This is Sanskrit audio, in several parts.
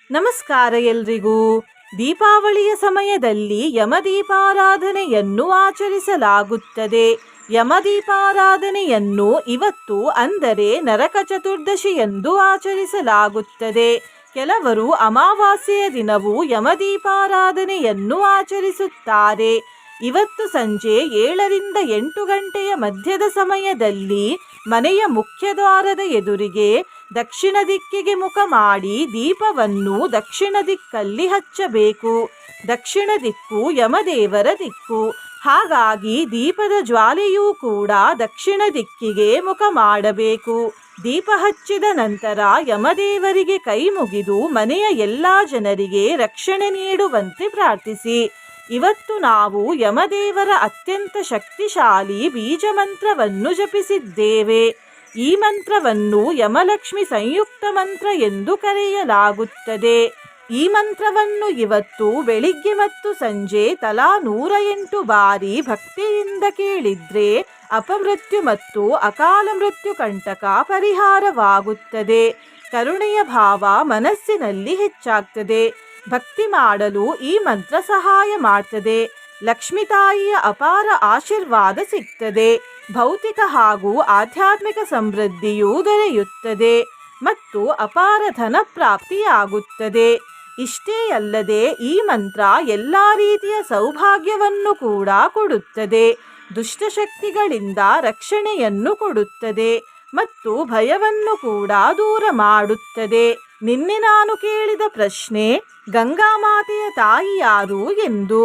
ನಮಸ್ಕಾರ ಎಲ್ರಿಗೂ. ದೀಪಾವಳಿಯ ಸಮಯದಲ್ಲಿ ಯಮದೀಪಾರಾಧನೆಯನ್ನು ಆಚರಿಸಲಾಗುತ್ತದೆ. ಯಮದೀಪಾರಾಧನೆಯನ್ನು ಇವತ್ತು ಅಂದರೆ ನರಕ ಚತುರ್ದಶಿಯಂದು ಆಚರಿಸಲಾಗುತ್ತದೆ. ಕೆಲವರು ಅಮಾವಾಸ್ಯೆಯ ದಿನವೂ ಯಮದೀಪಾರಾಧನೆಯನ್ನು ಆಚರಿಸುತ್ತಾರೆ. ಇವತ್ತು ಸಂಜೆ 7 ರಿಂದ 8 ಗಂಟೆಯ ಮಧ್ಯದ ಸಮಯದಲ್ಲಿ ಮನೆಯ ಮುಖ್ಯ ದ್ವಾರದ ಎದುರಿಗೆ ದಕ್ಷಿಣ ದಿಕ್ಕಿಗೆ ಮುಖ ಮಾಡಿ ದೀಪವನ್ನು ದಕ್ಷಿಣ ದಿಕ್ಕಲ್ಲಿ ಹಚ್ಚಬೇಕು. ದಕ್ಷಿಣ ದಿಕ್ಕು ಯಮದೇವರ ದಿಕ್ಕು. ಹಾಗಾಗಿ ದೀಪದ ಜ್ವಾಲೆಯೂ ಕೂಡ ದಕ್ಷಿಣ ದಿಕ್ಕಿಗೆ ಮುಖ ಮಾಡಬೇಕು. ದೀಪ ಹಚ್ಚಿದ ನಂತರ ಯಮದೇವರಿಗೆ ಕೈ ಮುಗಿದು ಮನೆಯ ಎಲ್ಲ ಜನರಿಗೆ ರಕ್ಷಣೆ ನೀಡುವಂತೆ ಪ್ರಾರ್ಥಿಸಿ. ಇವತ್ತು ನಾವು ಯಮದೇವರ ಅತ್ಯಂತ ಶಕ್ತಿಶಾಲಿ ಬೀಜ ಮಂತ್ರವನ್ನು ಜಪಿಸಿದ್ದೇವೆ. ಈ ಮಂತ್ರವನ್ನು ಯಮಲಕ್ಷ್ಮಿ ಸಂಯುಕ್ತ ಮಂತ್ರ ಎಂದು ಕರೆಯಲಾಗುತ್ತದೆ. ಈ ಮಂತ್ರವನ್ನು ಇವತ್ತು ಬೆಳಿಗ್ಗೆ ಮತ್ತು ಸಂಜೆ ತಲಾ 108 ಬಾರಿ ಭಕ್ತಿಯಿಂದ ಕೇಳಿದ್ರೆ ಅಪಮೃತ್ಯು ಮತ್ತು ಅಕಾಲ ಮೃತ್ಯು ಕಂಟಕ ಪರಿಹಾರವಾಗುತ್ತದೆ. ಕರುಣೆಯ ಭಾವ ಮನಸ್ಸಿನಲ್ಲಿ ಹೆಚ್ಚಾಗ್ತದೆ. ಭಕ್ತಿ ಮಾಡಲು ಈ ಮಂತ್ರ ಸಹಾಯ ಮಾಡ್ತದೆ. ಲಕ್ಷ್ಮೀ ತಾಯಿಯ ಅಪಾರ ಆಶೀರ್ವಾದ ಸಿಗ್ತದೆ. ಭೌತಿಕ ಹಾಗೂ ಆಧ್ಯಾತ್ಮಿಕ ಸಮೃದ್ಧಿಯೂ ದೊರೆಯುತ್ತದೆ ಮತ್ತು ಅಪಾರ ಧನ ಪ್ರಾಪ್ತಿಯಾಗುತ್ತದೆ. ಇಷ್ಟೇ ಅಲ್ಲದೆ ಈ ಮಂತ್ರ ಎಲ್ಲ ರೀತಿಯ ಸೌಭಾಗ್ಯವನ್ನು ಕೂಡ ಕೊಡುತ್ತದೆ. ದುಷ್ಟಶಕ್ತಿಗಳಿಂದ ರಕ್ಷಣೆಯನ್ನು ಕೊಡುತ್ತದೆ ಮತ್ತು ಭಯವನ್ನು ಕೂಡ ದೂರ ಮಾಡುತ್ತದೆ. ನಿನ್ನೆ ನಾನು ಕೇಳಿದ ಪ್ರಶ್ನೆ, ಗಂಗಾ ಮಾತೆಯ ತಾಯಿ ಯಾರು ಎಂದು.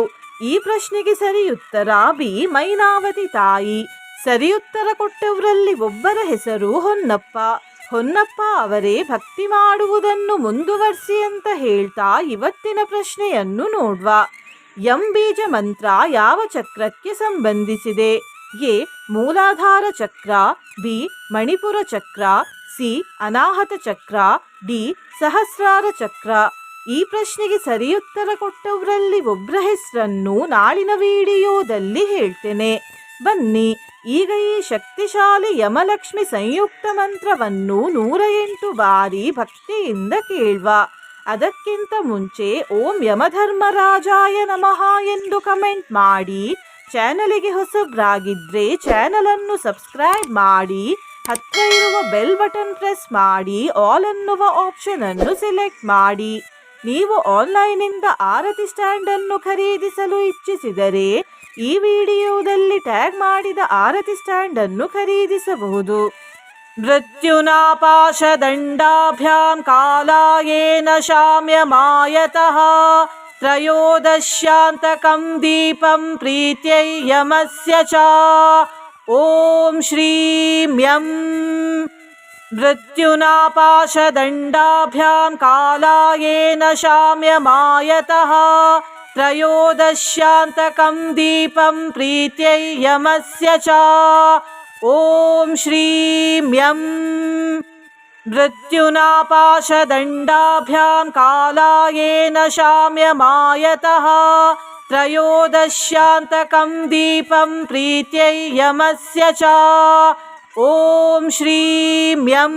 ಈ ಪ್ರಶ್ನೆಗೆ ಸರಿಯುತ್ತರ ಬಿ. ಮೈನಾವತಿ ತಾಯಿ. ಸರಿಯುತ್ತರ ಕೊಟ್ಟವರಲ್ಲಿ ಒಬ್ಬರ ಹೆಸರು ಹೊನ್ನಪ್ಪ. ಹೊನ್ನಪ್ಪ ಅವರೇ ಭಕ್ತಿ ಮಾಡುವುದನ್ನು ಮುಂದುವರಿಸಿ ಅಂತ ಹೇಳ್ತಾ ಇವತ್ತಿನ ಪ್ರಶ್ನೆಯನ್ನು ನೋಡ್ವಾ. ಯಂ ಬೀಜ ಮಂತ್ರ ಯಾವ ಚಕ್ರಕ್ಕೆ ಸಂಬಂಧಿಸಿದೆ? ಎ. ಮೂಲಾಧಾರ ಚಕ್ರ, ಬಿ. ಮಣಿಪುರ ಚಕ್ರ, ಸಿ. ಅನಾಹತ ಚಕ್ರ, ಡಿ. ಸಹಸ್ರಾರ ಚಕ್ರ. ಈ ಪ್ರಶ್ನೆಗೆ ಸರಿಯುತ್ತರ ಕೊಟ್ಟವರಲ್ಲಿ ಒಬ್ಬರ ಹೆಸರನ್ನು ನಾಳಿನ ವಿಡಿಯೋದಲ್ಲಿ ಹೇಳ್ತೇನೆ. ಬನ್ನಿ ಈಗ ಈ ಶಕ್ತಿಶಾಲಿ ಯಮಲಕ್ಷ್ಮಿ ಸಂಯುಕ್ತ ಮಂತ್ರವನ್ನು 108 ಬಾರಿ ಭಕ್ತಿಯಿಂದ ಕೇಳ್ವಾ. ಅದಕ್ಕಿಂತ ಮುಂಚೆ ಓಂ ಯಮಧರ್ಮರಾಜಾಯ ನಮಃ ಎಂದು ಕಮೆಂಟ್ ಮಾಡಿ. ಚಾನಲಿಗೆ ಹೊಸಬ್ರಾಗಿದ್ರೆ ಚಾನಲನ್ನು ಸಬ್ಸ್ಕ್ರೈಬ್ ಮಾಡಿ. ಹತ್ತಿರ ಇರುವ ಬೆಲ್ ಬಟನ್ ಪ್ರೆಸ್ ಮಾಡಿ ಆಲ್ ಅನ್ನುವ ಆಪ್ಷನ್ ಅನ್ನು ಸೆಲೆಕ್ಟ್ ಮಾಡಿ. ನೀವು ಆನ್ಲೈನಿಂದ ಆರತಿ ಸ್ಟ್ಯಾಂಡ್ ಅನ್ನು ಖರೀದಿಸಲು ಇಚ್ಛಿಸಿದರೆ ಈ ವಿಡಿಯೋದಲ್ಲಿ ಟ್ಯಾಗ್ ಮಾಡಿದ ಆರತಿ ಸ್ಟ್ಯಾಂಡ್ ಅನ್ನು ಖರೀದಿಸಬಹುದು. ಮೃತ್ಯುನಾಪಾಶದಂಡಾಭ್ಯಾಂ ಕಾಲಾಯೇನ ಶಾಮ್ಯಮಾಯತಃ ತ್ರಯೋದಶ್ಯಾಂತಕಂ ದೀಪಂ ಪ್ರೀತ್ಯೈ ಯಮಸ್ಯ ಚ. ಓಂ ಶ್ರೀಂ ಯಂ. ಮೃತ್ಯುನಾಪಾಶದಂಡಾಭ್ಯಾಂ ಕಾಲಾಯೇನ ಶಾಮ್ಯಮಾಯತಃ ತ್ರಯೋದಶ್ಯಾಂತಕಂ ದೀಪಂ ಪ್ರೀತ್ಯೈ ಯಮಸ್ಯ ಚ. ಓಂ ಶ್ರೀಂ ಯಂ. ಮೃತ್ಯುನಾಪಾಶದಂಡಾಭ್ಯಾಂ ಕಾಲಾಯೇನ ಶಾಮ್ಯಮಾಯತಃ ತ್ರಯೋದಶ್ಯಾಂತಕಂ ದೀಪಂ ಪ್ರೀತ್ಯೈ ಯಮಸ್ಯ ಚ. ಓಂ ಶ್ರೀಂ ಯಂ.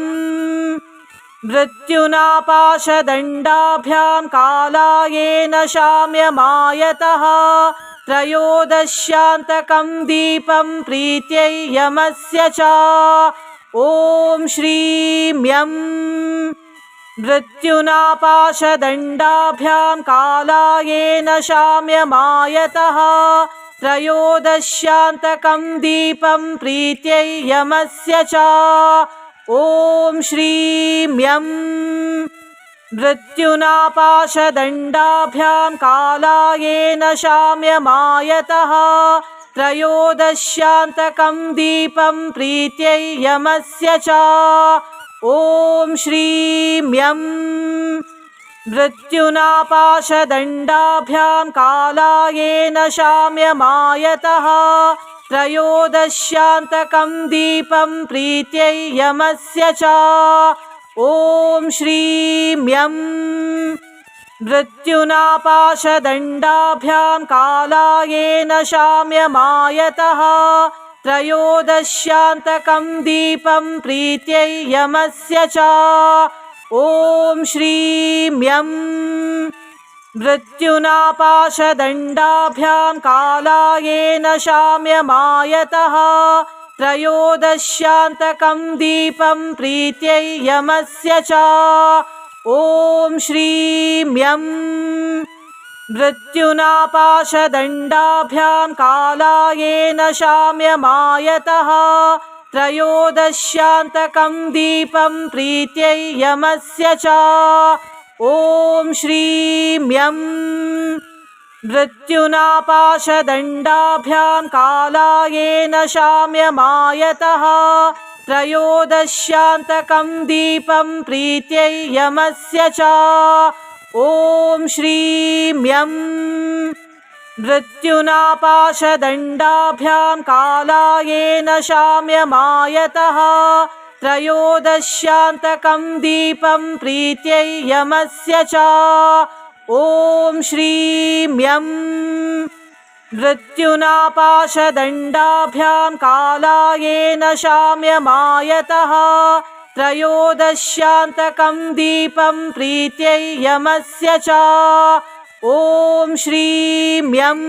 ಮೃತ್ಯುನಾಪಾಶದಂಡಾಭ್ಯಾಂ ಕಾಲಾಯೇನ ಶಾಮ್ಯಮಾಯತಃ ತ್ರಯೋದಶ್ಯಾಂತಕಂ ದೀಪಂ ಪ್ರೀತ್ಯೈ ಯಮಸ್ಯ ಚ. ಓಂ ಶ್ರೀಂ ಯಂ. ಮೃತ್ಯುನಾಪಾಶದಂಡಾಭ್ಯಾಂ ಕಾಲಾಯೇನ ಶಾಮ್ಯಮಾಯತಃ ತ್ರಯೋದಶ್ಯಾಂತಕಂ ದೀಪಂ ಪ್ರೀತ್ಯೈ ಯಮಸ್ಯ ಚ. ಓಂ ಶ್ರೀಂ ಯಂ. ಮೃತ್ಯುನಾಪಾಶದಂಡಾಭ್ಯಾಂ ಕಾಲಾಯೇನ ಶಾಮ್ಯಮಾಯತಃ ತ್ರಯೋದಶ್ಯಾಂತಕಂ ದೀಪಂ ಪ್ರೀತ್ಯೈ ಯಮಸ್ಯ ಚ. ಓಂ ಶ್ರೀಂ ಯಂ. ಮೃತ್ಯುನಾಪಾಶದಂಡಾಭ್ಯಾಂ ಕಾಲಾಯೇನ ಶಾಮ್ಯಮಾಯತಃ ತ್ರಯೋದಶ್ಯಾಂತಕಂ ದೀಪಂ ಪ್ರೀತ್ಯೈ ಯಮಸ್ಯ ಚ. ಓಂ ಶ್ರೀಂ ಯಂ. ಮೃತ್ಯುನಾಪಾಶದಂಡಾಭ್ಯಾಂ ಕಾಲಾಯೇನ ಶಾಮ್ಯಮಾಯತಃ ತ್ರಯೋದಶ್ಯಾಂತಕಂ ದೀಪಂ ಪ್ರೀತ್ಯೈ ಯಮಸ್ಯ ಚ. ಓಂ ಶ್ರೀಂ ಯಂ. मृत्युनापाशदण्डाभ्यां कालायेन शाम्यमायतः त्रयोदश्यान्तकं दीपं प्रीत्यै यमस्य च ॐ श्रीं यं मृत्युनापाशदण्डाभ्यां कालायेन शाम्यमायतः त्रयोदश्यान्तकं दीपं प्रीत्यै यमस्य च ॐ श्रीं यं मृत्युनापाशदण्डाभ्यां कालायेन शाम्यमायतः त्रयोदश्यान्तकं दीपं प्रीत्यै यमस्य च ॐ श्रीं यं मृत्युनापाशदण्डाभ्यां कालायेन शाम्यमायतः त्रयोदश्यान्तकं दीपं प्रीत्यै यमस्य च ॐ श्रीं यं मृत्युनापाशदण्डाभ्यां कालायेन शाम्यमायतः त्रयोदश्यान्तकं दीपं प्रीत्यै यमस्य च ॐ श्रीं यं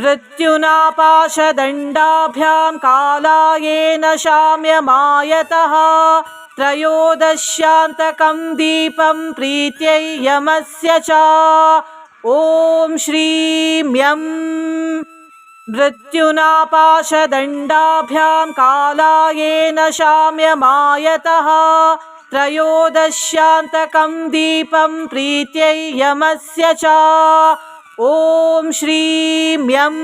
मृत्युनापाशदण्डाभ्यां कालायेन शाम्यमायतः त्रयोदश्यान्तकं दीपं प्रीत्यै यमस्य च ॐ श्रीं यं मृत्युनापाशदण्डाभ्यां कालायेन शाम्यमायतः त्रयोदश्यान्तकं दीपं प्रीत्यै यमस्य च ॐ श्रीं यं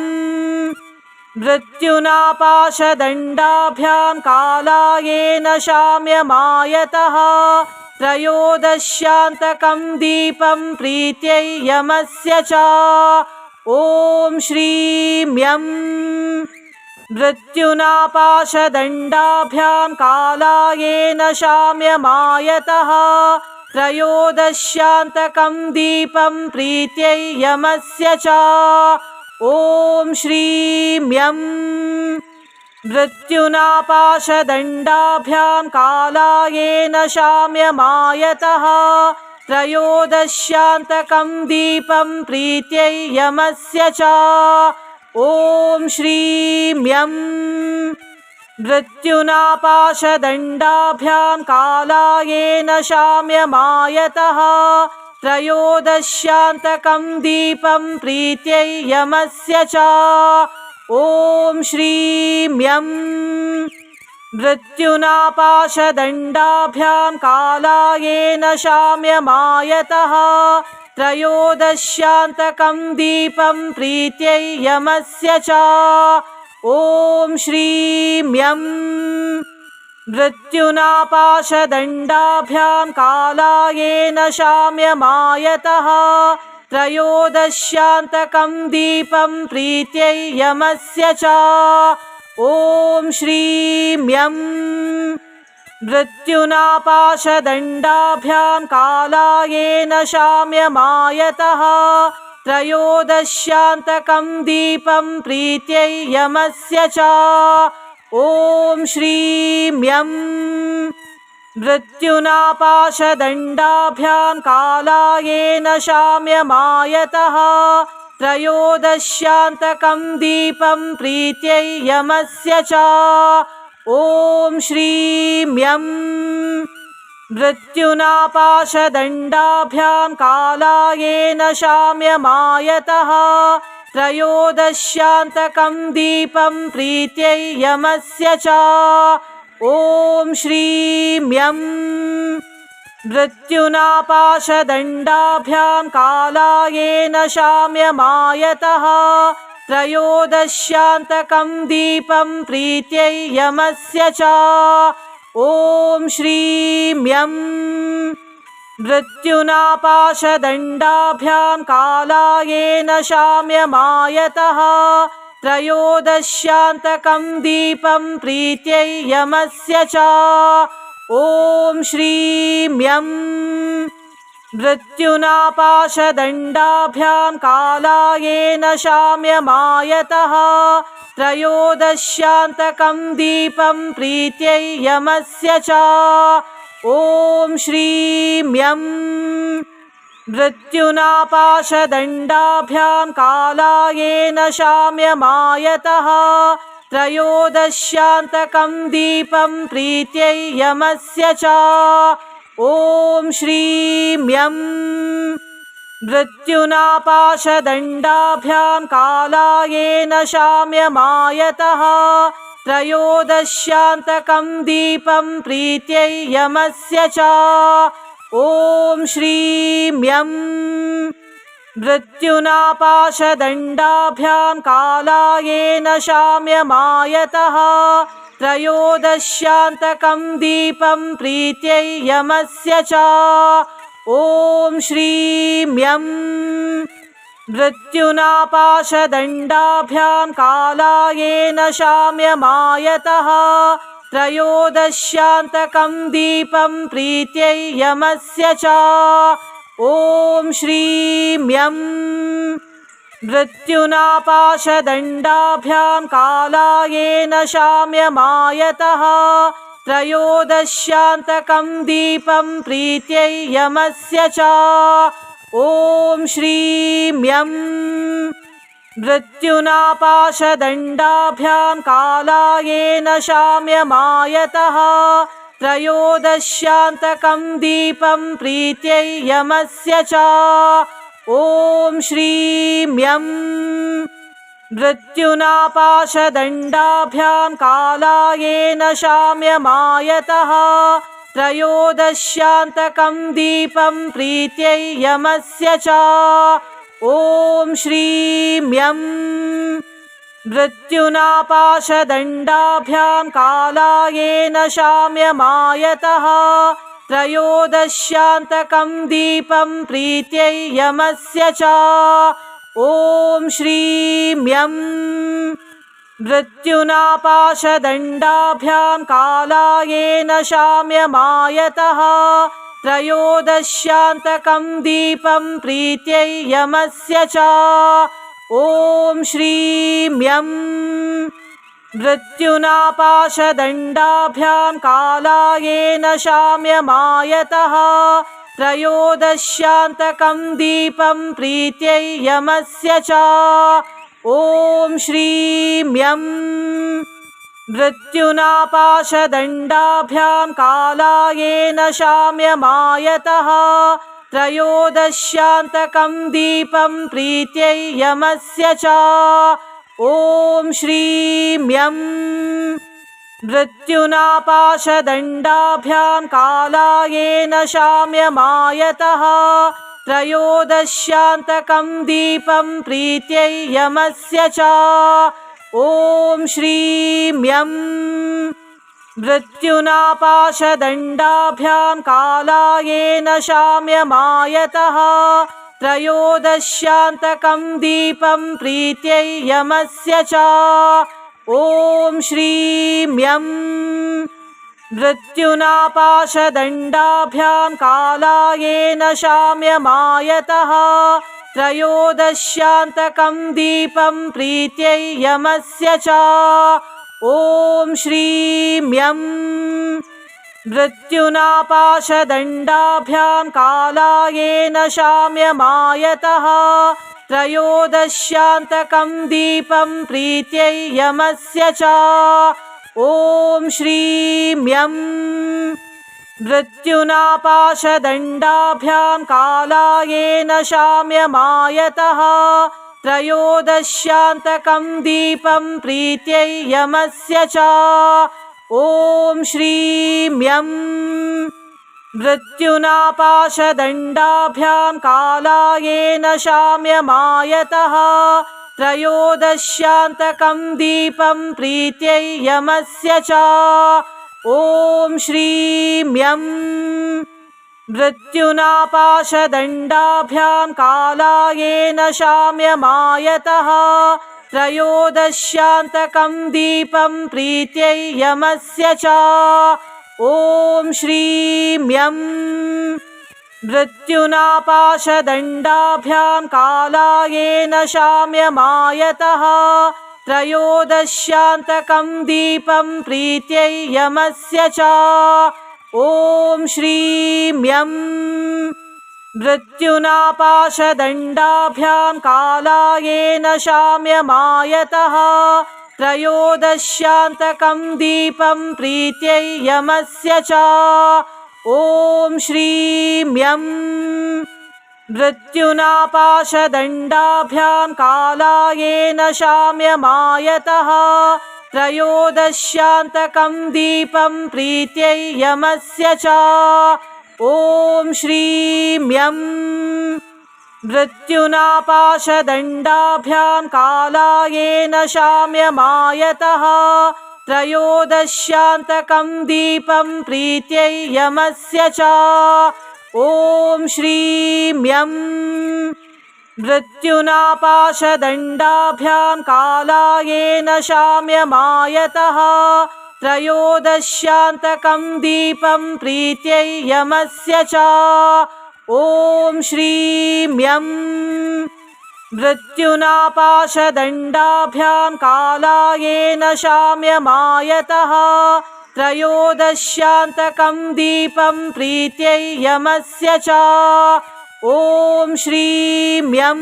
मृत्युनापाशदण्डाभ्यां कालायेन शाम्यमायतः त्रयोदश्यान्तकं दीपं प्रीत्यै यमस्य च ॐ श्रीं यं मृत्युनापाशदण्डाभ्यां कालायेन शाम्यमायतः त्रयोदश्यान्तकं दीपं प्रीत्यै यमस्य च ॐ श्रीं यं मृत्युनापाशदण्डाभ्यां कालायेन शाम्यमायतः त्रयोदश्यान्तकं दीपं प्रीत्यै यमस्य च ॐ श्रीं यं मृत्युनापाशदण्डाभ्यां कालायेन शाम्यमायतः त्रयोदश्यान्तकं दीपं प्रीत्यै यमस्य च ॐ श्रीं यं मृत्युनापाशदण्डाभ्यां कालायेन शाम्यमायतः त्रयोदश्यान्तकं दीपं प्रीत्यै यमस्य च ॐ श्रीं यं मृत्युनापाशदण्डाभ्यां कालायेन शाम्यमायतः त्रयोदश्यान्तकं दीपं प्रीत्यै यमस्य च ॐ श्रीं यं मृत्युनापाशदण्डाभ्यां कालायेन शाम्यमायतः त्रयोदश्यान्तकं दीपं प्रीत्यै यमस्य च ॐ श्रीं यं मृत्युनापाशदण्डाभ्यां कालायेन शाम्यमायतः त्रयोदश्यान्तकं दीपं प्रीत्यै यमस्य च ॐ श्रीं यं मृत्युनापाशदण्डाभ्यां कालायेन शाम्यमायतः त्रयोदश्यान्तकं दीपं प्रीत्यै यमस्य च ॐ श्रीं यं मृत्युनापाशदण्डाभ्यां कालायेन शाम्यमायतः त्रयोदश्यान्तकं दीपं प्रीत्यै यमस्य च ॐ श्रीं यं मृत्युनापाशदण्डाभ्यां कालायेन शाम्यमायतः त्रयोदश्यान्तकं दीपं प्रीत्यै यमस्य च ॐ श्रीं यं मृत्युनापाशदण्डाभ्यां कालायेन शाम्यमायतः त्रयोदश्यान्तकं दीपं प्रीत्यै यमस्य च ॐ श्रीं यं मृत्युनापाशदण्डाभ्यां कालायेन शाम्यमायतः त्रयोदश्यान्तकं दीपं प्रीत्यै यमस्य च ॐ श्रीं यं मृत्युनापाशदण्डाभ्यां कालायेन शाम्यमायतः त्रयोदश्यान्तकं दीपं प्रीत्यै यमस्य च ॐ श्रीं यं मृत्युनापाशदण्डाभ्यां कालायेन शाम्यमायतः त्रयोदश्यान्तकं दीपं प्रीत्यै यमस्य च ॐ श्रीं यं मृत्युनापाशदण्डाभ्यां कालायेन शाम्यमायतः त्रयोदश्यान्तकं दीपं प्रीत्यै यमस्य च ॐ श्रीं यं मृत्युनापाशदण्डाभ्यां कालायेन शाम्यमायतः त्रयोदश्यान्तकं दीपं प्रीत्यै यमस्य च ॐ श्रीं यं मृत्युनापाशदण्डाभ्यां कालायेन शाम्यमायतः त्रयोदश्यान्तकं दीपं प्रीत्यै यमस्य च ॐ श्रीं यं मृत्युनापाशदण्डाभ्यां कालायेन शाम्यमायतः त्रयोदश्यान्तकं दीपं प्रीत्यै यमस्य च ॐ श्रीं यं मृत्युनापाशदण्डाभ्यां कालायेन शाम्यमायतः त्रयोदश्यान्तकं दीपं प्रीत्यै यमस्य च ॐ श्रीं यं मृत्युनापाशदण्डाभ्यां कालायेन शाम्यमायतः त्रयोदश्यान्तकं दीपं प्रीत्यै यमस्य च ॐ श्रीं यं मृत्युनापाशदण्डाभ्यां कालायेन शाम्यमायतः त्रयोदश्यान्तकं दीपं प्रीत्यै यमस्य च ॐ श्रीं यं मृत्युनापाशदण्डाभ्यां कालायेन शाम्यमायतः त्रयोदश्यान्तकं दीपं प्रीत्यै यमस्य च ॐ श्रीं यं मृत्युनापाशदण्डाभ्यां कालायेन शाम्यमायतः त्रयोदश्यान्तकं दीपं प्रीत्यै यमस्य च ॐ श्रीं यं मृत्युनापाशदण्डाभ्यां कालायेन शाम्यमायतः त्रयोदश्यान्तकं दीपं प्रीत्यै यमस्य च ॐ श्रीं यं मृत्युनापाशदण्डाभ्यां कालायेन शाम्यमायतः त्रयोदश्यान्तकं दीपं प्रीत्यै यमस्य च ॐ श्रीं यं मृत्युनापाशदण्डाभ्यां कालायेन शाम्यमायतः त्रयोदश्यान्तकं दीपं प्रीत्यै यमस्य च ॐ श्रीं यं मृत्युनापाशदण्डाभ्यां कालायेन शाम्यमायतः त्रयोदश्यान्तकं दीपं प्रीत्यै यमस्य च ॐ श्रीं यं मृत्युनापाशदण्डाभ्यां कालायेन शाम्यमायतः त्रयोदश्यान्तकं दीपं प्रीत्यै यमस्य च ॐ श्रीं यं मृत्युनापाशदण्डाभ्यां कालायेन शाम्यमायतः त्रयोदश्यान्तकं दीपं प्रीत्यै यमस्य च ॐ श्रीं यं मृत्युनापाशदण्डाभ्यां कालायेन शाम्यमायतः त्रयोदश्यान्तकं दीपं प्रीत्यै यमस्य च ॐ श्रीं यं मृत्युनापाशदण्डाभ्यां कालायेन शाम्यमायतः त्रयोदश्यान्तकं दीपं प्रीत्यै यमस्य च ॐ श्रीं यं मृत्युनापाशदण्डाभ्यां कालायेन शाम्यमायतः त्रयोदश्यान्तकं दीपं प्रीत्यै यमस्य च ॐ श्रीं यं मृत्युनापाशदण्डाभ्यां कालायेन शाम्यमायतः त्रयोदश्यान्तकं दीपं प्रीत्यै यमस्य च ॐ श्रीं यं मृत्युनापाशदण्डाभ्यां कालायेन शाम्यमायतः त्रयोदश्यान्तकं दीपं प्रीत्यै यमस्य च ॐ श्रीं यं मृत्युनापाशदण्डाभ्यां कालायेन शाम्यमायतः त्रयोदश्यान्तकं दीपं प्रीत्यै यमस्य च ॐ श्रीं यं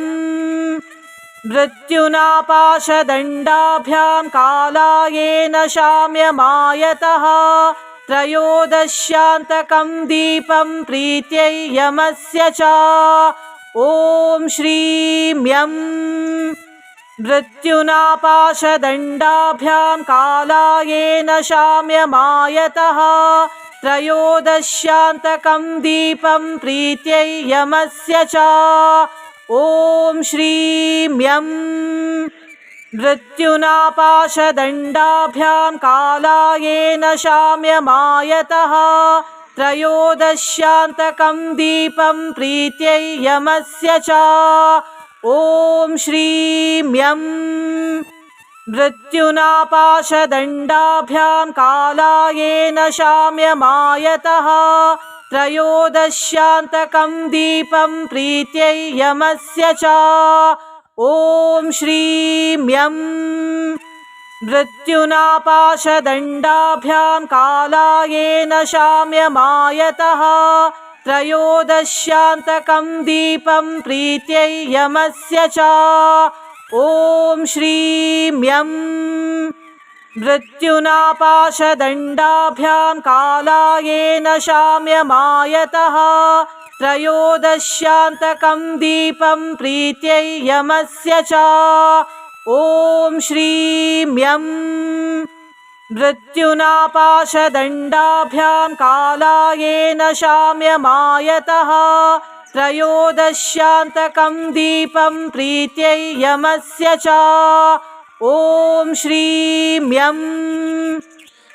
मृत्युनापाशदण्डाभ्यां कालायेन शाम्यमायतः त्रयोदश्यान्तकं दीपं प्रीत्यै यमस्य च ॐ श्रीं यं मृत्युनापाशदण्डाभ्यां कालायेन शाम्यमायतः त्रयोदश्यान्तकं दीपं प्रीत्यै यमस्य च ॐ श्रीं यं मृत्युनापाशदण्डाभ्यां कालायेन शाम्यमायतः त्रयोदश्यान्तकं दीपं प्रीत्यै यमस्य च ॐ श्रीं यं मृत्युनापाशदण्डाभ्यां कालायेन शाम्यमायतः त्रयोदश्यान्तकं दीपं प्रीत्यै यमस्य च ॐ श्रीं यं मृत्युनापाशदण्डाभ्यां कालायेन शाम्यमायतः त्रयोदश्यान्तकं दीपं प्रीत्यै यमस्य च ॐ श्रीं यं मृत्युनापाशदण्डाभ्यां कालायेन शाम्यमायतः त्रयोदश्यान्तकं दीपं प्रीत्यै यमस्य च ॐ श्रीं यं मृत्युनापाशदण्डाभ्यां कालायेन शाम्यमायतः त्रयोदश्यान्तकं दीपं प्रीत्यै यमस्य च ॐ श्रीं यं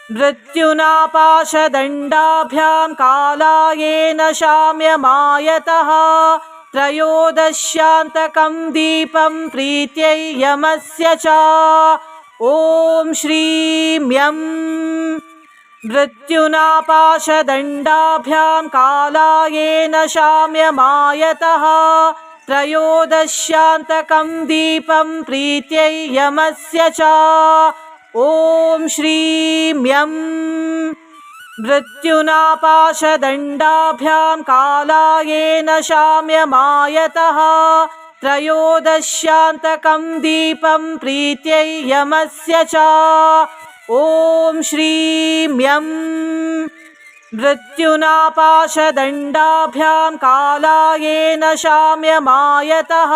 मृत्युनापाशदण्डाभ्यां कालायेन शाम्यमायतः त्रयोदश्यान्तकं दीपं प्रीत्यै यमस्य च ॐ श्रीं यं मृत्युनापाशदण्डाभ्यां कालायेन शाम्यमायतः त्रयोदश्यान्तकं दीपं प्रीत्यै यमस्य च ॐ श्रीं यं मृत्युनापाशदण्डाभ्यां कालायेन शाम्यमायतः त्रयोदश्यान्तकं दीपं प्रीत्यै यमस्य च ॐ श्रीं यं मृत्युनापाशदण्डाभ्यां कालायेन शाम्यमायतः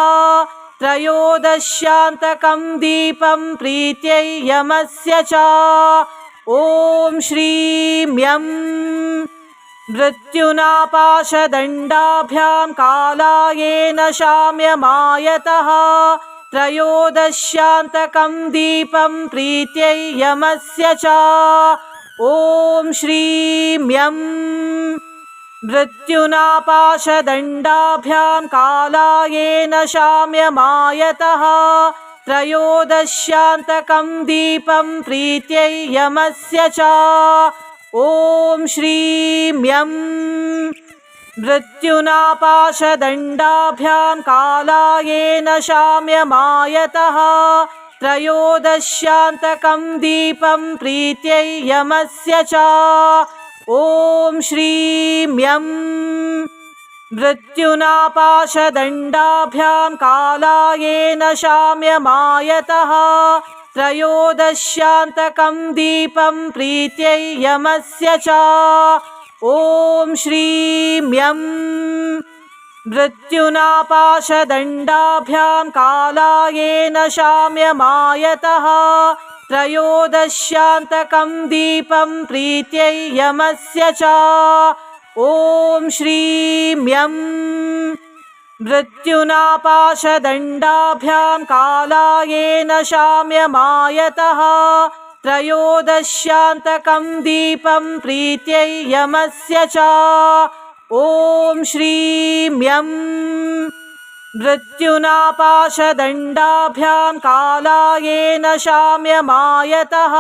त्रयोदश्यान्तकं दीपं प्रीत्यै यमस्य च ॐ श्रीं यं मृत्युनापाशदण्डाभ्यां कालायेन शाम्यमायतः त्रयोदश्यान्तकं दीपं प्रीत्यै यमस्य च ॐ श्रीं यं मृत्युनापाशदण्डाभ्यां कालायेन शाम्यमायतः त्रयोदश्यान्तकं दीपं प्रीत्यै यमस्य च ॐ श्रीं यं मृत्युनापाशदण्डाभ्यां कालायेन शाम्यमायतः त्रयोदश्यान्तकं दीपं प्रीत्यै यमस्य च ॐ श्रीं यं मृत्युनापाशदण्डाभ्यां कालायेन शाम्यमायतः त्रयोदश्यान्तकं दीपं प्रीत्यै यमस्य च ॐ श्रीं यं मृत्युनापाशदण्डाभ्यां कालायेन शाम्यमायतः त्रयोदश्यान्तकं दीपं प्रीत्यै यमस्य च ॐ श्रीं यं मृत्युनापाशदण्डाभ्यां कालायेन शाम्यमायतः त्रयोदश्यान्तकं दीपं प्रीत्यै यमस्य च ॐ श्रीं यं मृत्युनापाशदण्डाभ्यां कालायेन शाम्यमायतः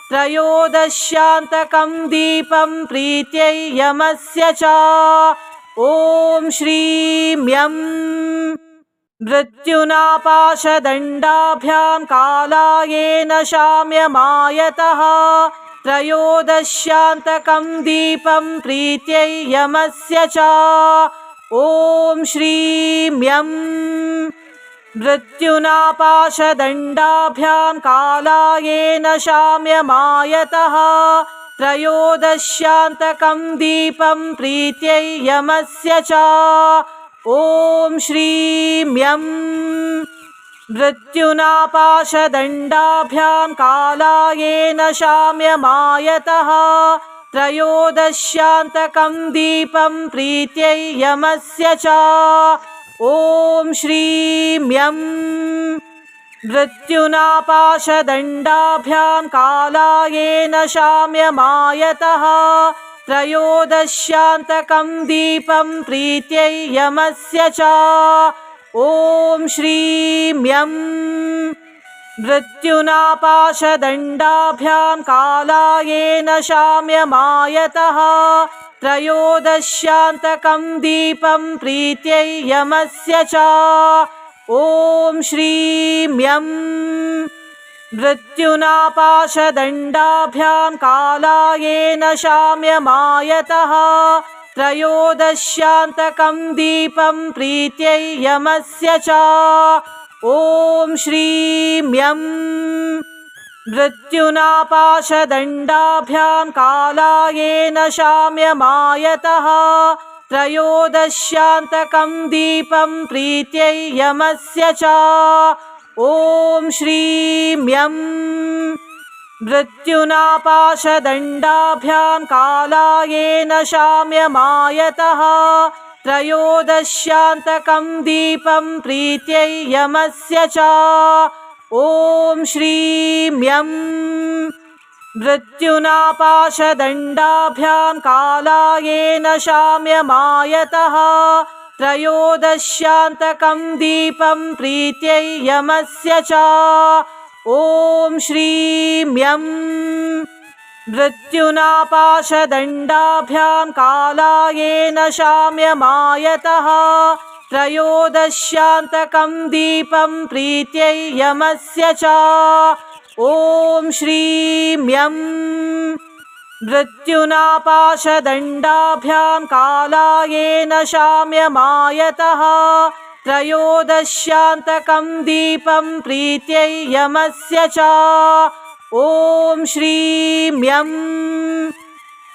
त्रयोदश्यान्तकं दीपं प्रीत्यै यमस्य च ॐ श्रीं यं मृत्युनापाशदण्डाभ्यां कालायेन शाम्यमायतः त्रयोदश्यान्तकं दीपं प्रीत्यै यमस्य च ॐ श्रीं यं मृत्युनापाशदण्डाभ्यां कालायेन शाम्यमायतः त्रयोदश्यान्तकं दीपं प्रीत्यै यमस्य च ॐ श्रीं यं मृत्युनापाशदण्डाभ्यां कालायेन शाम्यमायतः त्रयोदश्यान्तकं दीपं प्रीत्यै यमस्य च ॐ श्रीं यं मृत्युनापाशदण्डाभ्यां कालायेन शाम्यमायतः त्रयोदश्यान्तकं दीपं प्रीत्यै यमस्य च ॐ श्रीं यं मृत्युनापाशदण्डाभ्यां कालायेन शाम्यमायतः त्रयोदश्यान्तकं दीपं प्रीत्यै यमस्य च ॐ श्रीं यं मृत्युनापाशदण्डाभ्यां कालायेन शाम्यमायतः त्रयोदश्यान्तकं दीपं प्रीत्यै यमस्य च ॐ श्रीं यं मृत्युनापाशदण्डाभ्यां कालायेन शाम्यमायतः त्रयोदश्यान्तकं दीपं प्रीत्यै यमस्य च ॐ श्रीं यं मृत्युनापाशदण्डाभ्यां कालायेन शाम्यमायतः त्रयोदश्यान्तकं दीपं प्रीत्यै यमस्य च ॐ श्रीं यं मृत्युनापाशदण्डाभ्यां कालायेन शाम्यमायतः त्रयोदश्यान्तकं दीपं प्रीत्यै यमस्य च ॐ श्रीं यं मृत्युनापाशदण्डाभ्यां कालायेन शाम्यमायतः त्रयोदश्यान्तकं दीपं प्रीत्यै यमस्य च ॐ श्रीं यं मृत्युनापाशदण्डाभ्यां कालायेन शाम्यमायतः त्रयोदश्यान्तकं दीपं प्रीत्यै यमस्य च ॐ श्रीं यं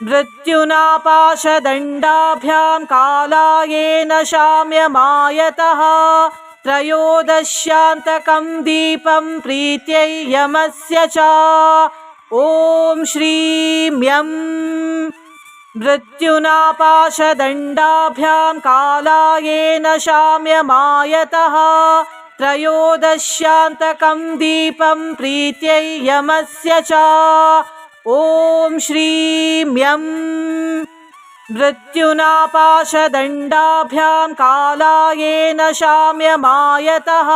मृत्युनापाशदण्डाभ्यां कालायेन शाम्यमायतः त्रयोदश्यान्तकं दीपं प्रीत्यै यमस्य च ॐ श्रीं यं मृत्युनापाशदण्डाभ्यां कालायेन शाम्यमायतः त्रयोदश्यान्तकं दीपं प्रीत्यै यमस्य च ॐ श्रीं यं मृत्युनापाशदण्डाभ्यां कालायेन शाम्यमायतः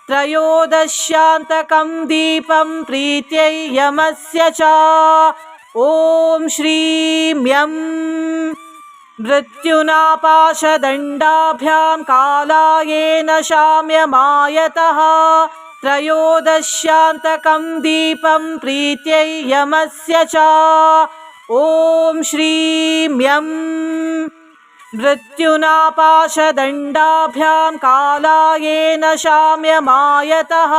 त्रयोदश्यान्तकं दीपं प्रीत्यै यमस्य च ॐ श्रीं यं मृत्युनापाशदण्डाभ्यां कालायेन शाम्यमायतः त्रयोदश्यान्तकं दीपं प्रीत्यै यमस्य च ॐ श्रीं यं मृत्युनापाशदण्डाभ्यां कालायेन शाम्यमायतः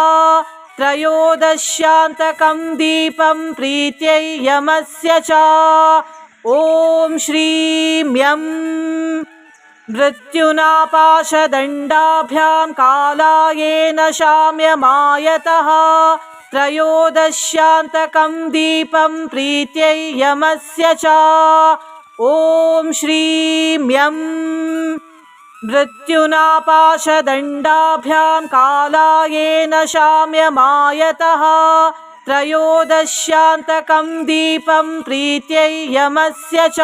त्रयोदश्यान्तकं दीपं प्रीत्यै यमस्य च ॐ श्रीं यं मृत्युनापाशदण्डाभ्यां कालायेन शाम्यमायतः त्रयोदश्यान्तकं दीपं प्रीत्यै यमस्य च ॐ श्रीं यं मृत्युनापाशदण्डाभ्यां कालायेन शाम्यमायतः त्रयोदश्यान्तकं दीपं प्रीत्यै यमस्य च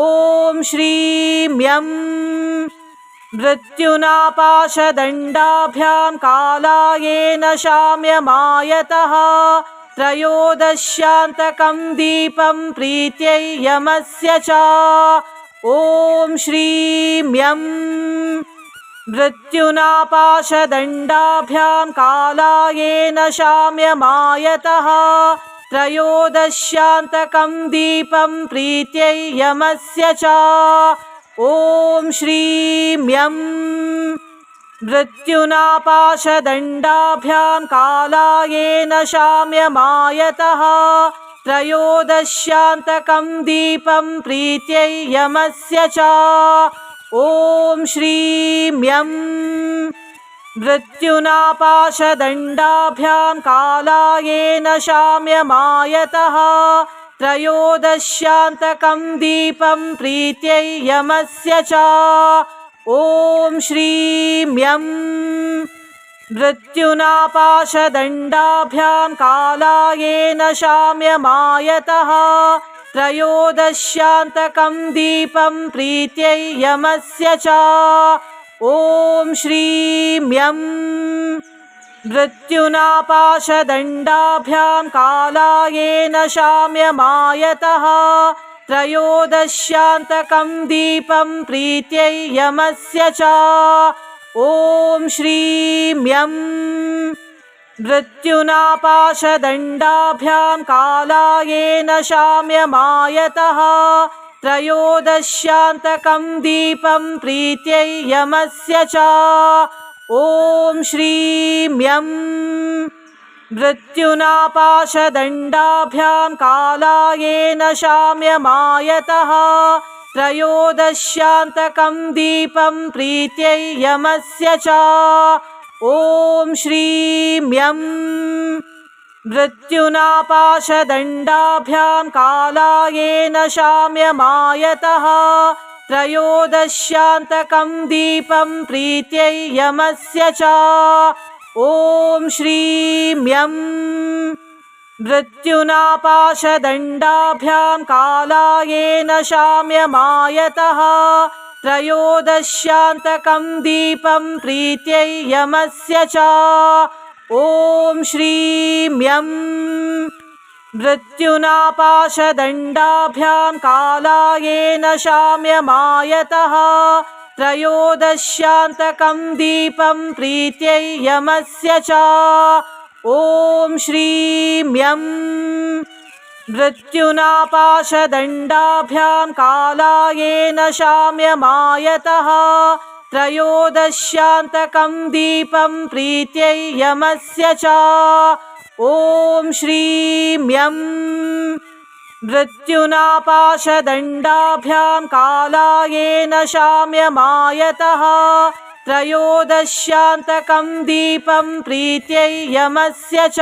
ॐ श्रीं यं मृत्युनापाशदण्डाभ्यां कालायेन शाम्यमायतः त्रयोदश्यान्तकं दीपं प्रीत्यै यमस्य च ॐ श्रीं यं मृत्युनापाशदण्डाभ्यां कालायेन शाम्यमायतः त्रयोदश्यान्तकं दीपं प्रीत्यै यमस्य च ॐ श्रीं यं मृत्युनापाशदण्डाभ्यां कालायेन शाम्यमायतः त्रयोदश्यान्तकं दीपं प्रीत्यै यमस्य च ॐ श्रीं यं मृत्युनापाशदण्डाभ्यां कालायेन शाम्यमायतः त्रयोदश्यान्तकं दीपं प्रीत्यै यमस्य च ॐ श्रीं यं मृत्युनापाशदण्डाभ्यां कालायेन शाम्यमायतः त्रयोदश्यान्तकं दीपं प्रीत्यै यमस्य च ॐ श्रीं यं मृत्युनापाशदण्डाभ्यां कालायेन शाम्यमायतः त्रयोदश्यान्तकं दीपं प्रीत्यै यमस्य च ॐ श्रीं यं मृत्युनापाशदण्डाभ्यां कालायेन शाम्यमायतः त्रयोदश्यान्तकं दीपं प्रीत्यै यमस्य च ॐ श्रीं यं मृत्युनापाशदण्डाभ्यां कालायेन शाम्यमायतः त्रयोदश्यान्तकं दीपं प्रीत्यै यमस्य च ॐ श्रीं यं मृत्युनापाशदण्डाभ्यां कालायेन शाम्यमायतः त्रयोदश्यान्तकं दीपं प्रीत्यै यमस्य च ॐ श्रीं यं मृत्युनापाशदण्डाभ्यां कालायेन शाम्यमायतः त्रयोदश्यान्तकं दीपं प्रीत्यै यमस्य च ॐ श्रीं यं मृत्युनापाशदण्डाभ्यां कालायेन शाम्यमायतः त्रयोदश्यान्तकं दीपं प्रीत्यै यमस्य च ॐ श्रीं यं मृत्युनापाशदण्डाभ्यां कालायेन शाम्यमायतः त्रयोदश्यान्तकं दीपं प्रीत्यै यमस्य च ॐ श्रीं यं मृत्युनापाशदण्डाभ्यां कालायेन शाम्यमायतः त्रयोदश्यान्तकं दीपं प्रीत्यै यमस्य च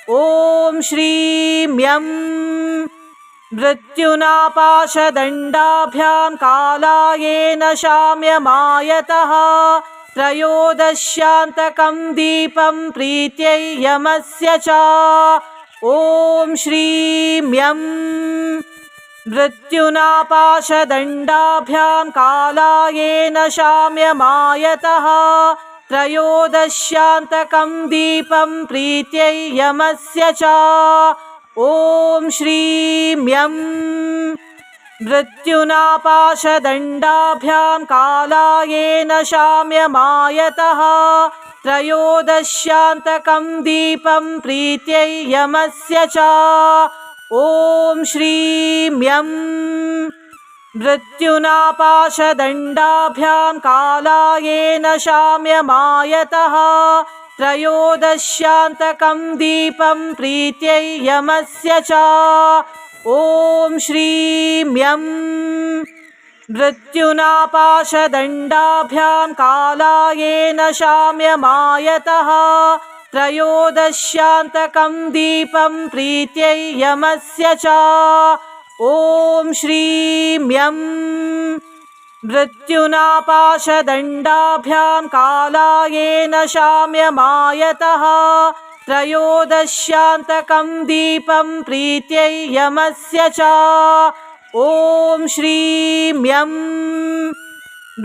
ॐ श्रीं यं मृत्युनापाशदण्डाभ्यां कालायेन शाम्यमायतः त्रयोदश्यान्तकं दीपं प्रीत्यै यमस्य च ॐ श्रीं यं मृत्युनापाशदण्डाभ्यां कालायेन शाम्यमायतः त्रयोदश्यान्तकं दीपं प्रीत्यै यमस्य च ॐ श्रीं यं मृत्युनापाशदण्डाभ्यां कालायेन शाम्यमायतः त्रयोदश्यान्तकं दीपं प्रीत्यै यमस्य च ॐ श्रीं यं मृत्युनापाशदण्डाभ्यां कालायेन शाम्यमायतः त्रयोदश्यान्तकं दीपं प्रीत्यै यमस्य च ॐ श्रीं यं मृत्युनापाशदण्डाभ्यां कालायेन शाम्यमायतः त्रयोदश्यान्तकं दीपं प्रीत्यै यमस्य च ॐ श्रीं यं मृत्युनापाशदण्डाभ्यां कालायेन शाम्यमायतः त्रयोदश्यान्तकं दीपं प्रीत्यै यमस्य च ॐ श्रीं यं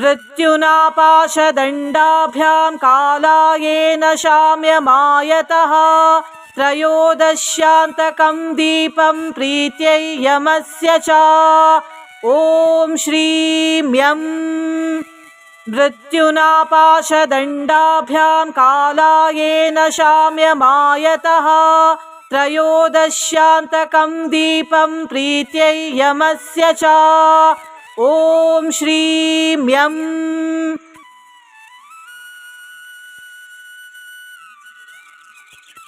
मृत्युनापाशदण्डाभ्यां कालायेन शाम्यमायतः त्रयोदश्यान्तकं दीपं प्रीत्यै यमस्य च ॐ श्रीं यं मृत्युनापाशदण्डाभ्यां कालायेन शाम्यमायतः त्रयोदश्यान्तकं दीपं प्रीत्यै यमस्य च ॐ श्रीं यं